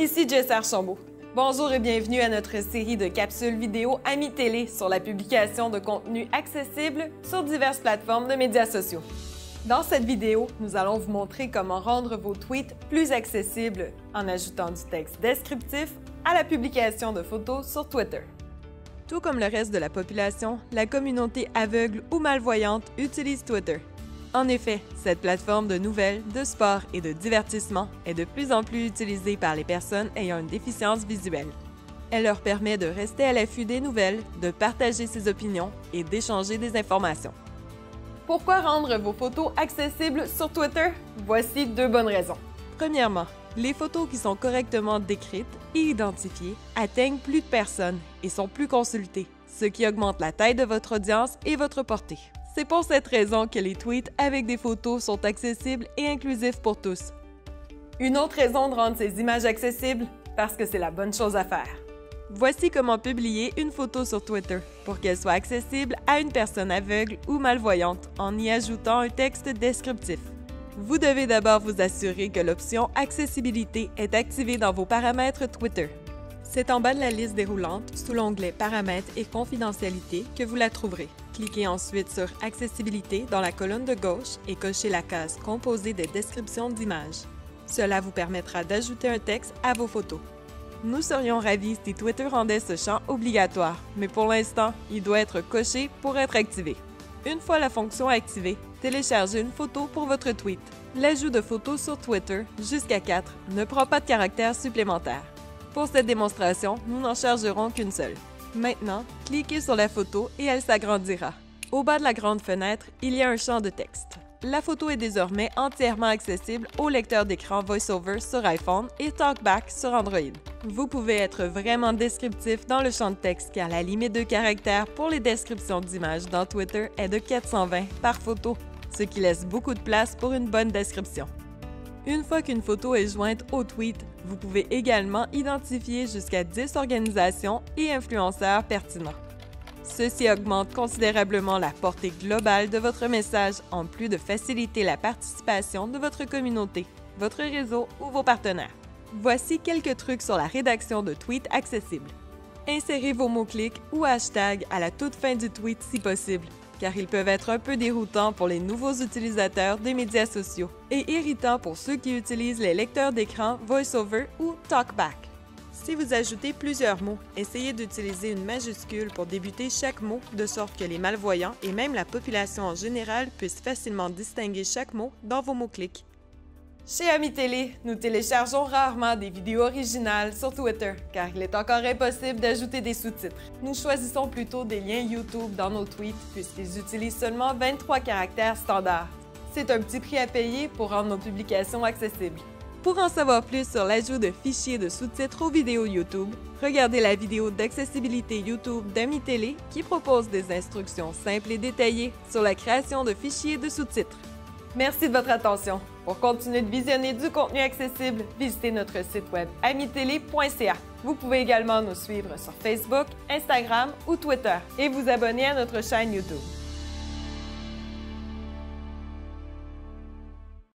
Ici Jess Archambault. Bonjour et bienvenue à notre série de capsules vidéo Amis Télé sur la publication de contenu accessible sur diverses plateformes de médias sociaux. Dans cette vidéo, nous allons vous montrer comment rendre vos tweets plus accessibles en ajoutant du texte descriptif à la publication de photos sur Twitter. Tout comme le reste de la population, la communauté aveugle ou malvoyante utilise Twitter. En effet, cette plateforme de nouvelles, de sport et de divertissement est de plus en plus utilisée par les personnes ayant une déficience visuelle. Elle leur permet de rester à l'affût des nouvelles, de partager ses opinions et d'échanger des informations. Pourquoi rendre vos photos accessibles sur Twitter? Voici 2 bonnes raisons. Premièrement, les photos qui sont correctement décrites et identifiées atteignent plus de personnes et sont plus consultées, ce qui augmente la taille de votre audience et votre portée. C'est pour cette raison que les tweets avec des photos sont accessibles et inclusifs pour tous. Une autre raison de rendre ces images accessibles, parce que c'est la bonne chose à faire. Voici comment publier une photo sur Twitter pour qu'elle soit accessible à une personne aveugle ou malvoyante en y ajoutant un texte descriptif. Vous devez d'abord vous assurer que l'option Accessibilité est activée dans vos paramètres Twitter. C'est en bas de la liste déroulante, sous l'onglet Paramètres et Confidentialité, que vous la trouverez. Cliquez ensuite sur Accessibilité dans la colonne de gauche et cochez la case composée des descriptions d'images. Cela vous permettra d'ajouter un texte à vos photos. Nous serions ravis si Twitter rendait ce champ obligatoire, mais pour l'instant, il doit être coché pour être activé. Une fois la fonction activée, téléchargez une photo pour votre tweet. L'ajout de photos sur Twitter, jusqu'à 4, ne prend pas de caractères supplémentaires. Pour cette démonstration, nous n'en chargerons qu'une seule. Maintenant, cliquez sur la photo et elle s'agrandira. Au bas de la grande fenêtre, il y a un champ de texte. La photo est désormais entièrement accessible au lecteur d'écran VoiceOver sur iPhone et TalkBack sur Android. Vous pouvez être vraiment descriptif dans le champ de texte car la limite de caractères pour les descriptions d'images dans Twitter est de 420 par photo, ce qui laisse beaucoup de place pour une bonne description. Une fois qu'une photo est jointe au tweet, vous pouvez également identifier jusqu'à 10 organisations et influenceurs pertinents. Ceci augmente considérablement la portée globale de votre message en plus de faciliter la participation de votre communauté, votre réseau ou vos partenaires. Voici quelques trucs sur la rédaction de tweets accessibles. Insérez vos mots-clics ou hashtags à la toute fin du tweet si possible, car ils peuvent être un peu déroutants pour les nouveaux utilisateurs des médias sociaux et irritants pour ceux qui utilisent les lecteurs d'écran VoiceOver ou TalkBack. Si vous ajoutez plusieurs mots, essayez d'utiliser une majuscule pour débuter chaque mot de sorte que les malvoyants et même la population en général puissent facilement distinguer chaque mot dans vos mots-clics. Chez Amis Télé, nous téléchargeons rarement des vidéos originales sur Twitter, car il est encore impossible d'ajouter des sous-titres. Nous choisissons plutôt des liens YouTube dans nos tweets, puisqu'ils utilisent seulement 23 caractères standards. C'est un petit prix à payer pour rendre nos publications accessibles. Pour en savoir plus sur l'ajout de fichiers de sous-titres aux vidéos YouTube, regardez la vidéo d'accessibilité YouTube d'Amis Télé qui propose des instructions simples et détaillées sur la création de fichiers de sous-titres. Merci de votre attention. Pour continuer de visionner du contenu accessible, visitez notre site web amitélé.ca. Vous pouvez également nous suivre sur Facebook, Instagram ou Twitter et vous abonner à notre chaîne YouTube.